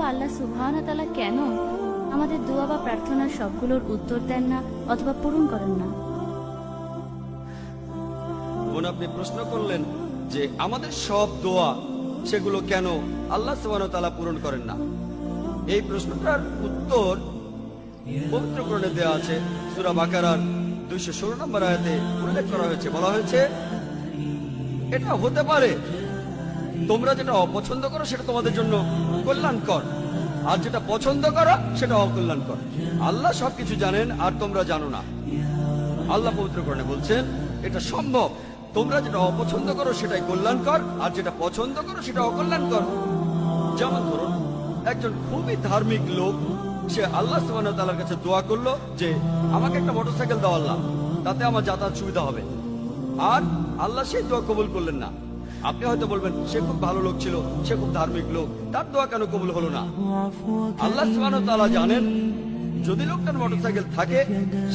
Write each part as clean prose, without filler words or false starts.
আল্লাহ সুবহানাহু ওয়া তাআলা কেন আমাদের দোয়া বা প্রার্থনার সবগুলোর উত্তর দেন না অথবা পূরণ করেন না? বোন, আপনি প্রশ্ন করলেন যে আমাদের সব দোয়া সেগুলো কেন আল্লাহ সুবহানাহু ওয়া তাআলা পূরণ করেন না। এই প্রশ্নটার উত্তর পবিত্র কোরআনে দেওয়া আছে। সূরা বাকারার 216 নম্বর আয়াতে উল্লেখ করা হয়েছে, বলা হয়েছে এটা হতে পারে তোমরা যেটা অপছন্দ করো সেটা তোমাদের জন্য কল্যাণকর, আর যেটা পছন্দ করো সেটা অকল্যাণকর। আল্লাহ সবকিছু জানেন আর তোমরা জানো না। আল্লাহ পবিত্র কোরআনে বলছেন এটা সম্ভব, তোমরা যেটা অপছন্দ করো সেটাই কল্যাণকর, আর যেটা পছন্দ করো সেটা অকল্যাণকর। যেমন ধরুন, একজন খুবই ধার্মিক লোক, সে আল্লাহ সুবহানাহু ওয়া তাআলার কাছে দোয়া করলো যে আমাকে একটা মোটরসাইকেল দাও আল্লাহ, তাতে আমার যাতায়াত সুবিধা হবে। আর আল্লাহ সেই দোয়া কবুল করলেন না। আপনি হয়তো বলবেন সে খুব ভালো লোক ছিল, সে খুব ধার্মিক লোক, তার দোয়া কেন কবুল হলো না? আল্লাহ সুবহানাহু ওয়া তাআলা জানেন যদি লোকটার মোটরসাইকেল থাকে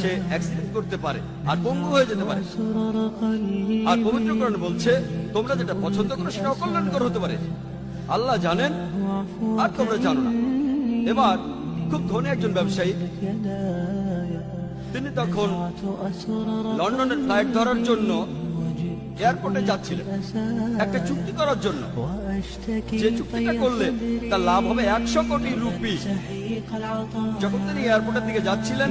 সে অ্যাক্সিডেন্ট করতে পারে আর পঙ্গু হয়ে যেতে পারে। আর পবিত্র কোরআন বলছে তোমরা যেটা পছন্দ করো সেটা অকল্যাণকর হতে পারে। আল্লাহ জানেন আর তোমরা জানো না। এবার খুব ধনী একজন ব্যবসায়ী, তিনি তখন লন্ডনের ফ্লাইট ধরার জন্য এয়ারপোর্টে যাচ্ছিলেন একটা চুক্তি করার জন্য। যে চুক্তিটা করলে তার লাভ হবে 100 কোটি রুপি। যখন তিনি এয়ারপোর্টের দিকে যাচ্ছিলেন,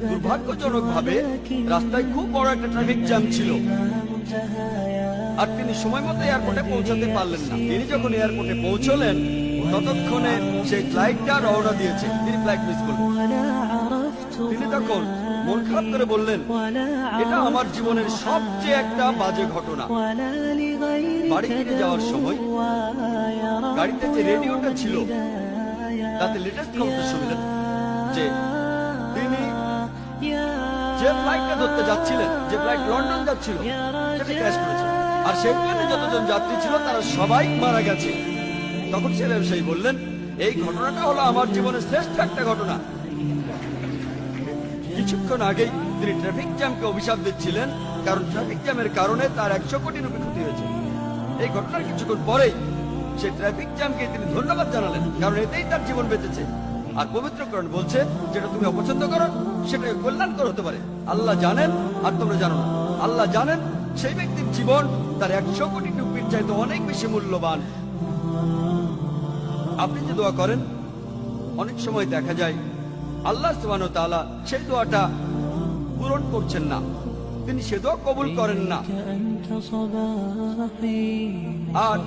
দুর্ভাগ্যজনক ভাবে রাস্তায় খুব বড় একটা ট্রাফিক জ্যাম ছিল আর তিনি সময় মতো এয়ারপোর্টে পৌঁছাতে পারলেন না। তিনি যখন এয়ারপোর্টে পৌঁছলেন ততক্ষণে সেই ফ্লাইটটা রওনা দিয়েছে, তিনি ফ্লাইট মিস করলেন। তিনি তখন মন খারাপ করে বললেন এটা আমার জীবনের সবচেয়ে একটা বাজে ঘটনা। বাড়ি ফিরে যাওয়ার সময় গাড়িতে যে রেডিওটা ছিল তাতে লেটেস্ট খবর শুনলেন যে তিনি যে ফ্লাইটটা ধরতে যাচ্ছিলেন, যে ফ্লাইট লন্ডন যাচ্ছিল, সেটা ক্র্যাশ করেছে আর সেই প্লেনে যতজন যাত্রী ছিল তারা সবাই মারা গেছে। তখন সে ব্যবসায়ী বললেন এই ঘটনাটা হলো আমার জীবনের শ্রেষ্ঠ একটা ঘটনা। কিছুক্ষণ আগেই তিনি ট্রাফিক জ্যামকে অভিশাপ দিচ্ছিলেন, কারণ ট্রাফিক জ্যামের কারণে তার 100 কোটি রুপি ক্ষতি হয়েছে। এই ঘটনার কিছুক্ষণ পরেই সেই ট্রাফিক জ্যামকে তিনি ধন্যবাদ জানালেন, কারণ এতেই তার জীবন বেঁচেছে। আর পবিত্র কোরআন বলছে যেটা তুমি অপছন্দ করো সেটা কল্যাণকর হতে পারে। আল্লাহ জানেন আর তোমরা জানো না। আল্লাহ জানেন সেই ব্যক্তির জীবন তার 100 কোটি রুপির চাইতে অনেক বেশি মূল্যবান। আপনি যে দোয়া করেন অনেক সময় দেখা যায় আল্লাহ সুবহানাহু ওয়া তাআলা সেই দোয়াটা পূরণ করছেন না, তিনি সে দোয়া কবুল করেন না। আর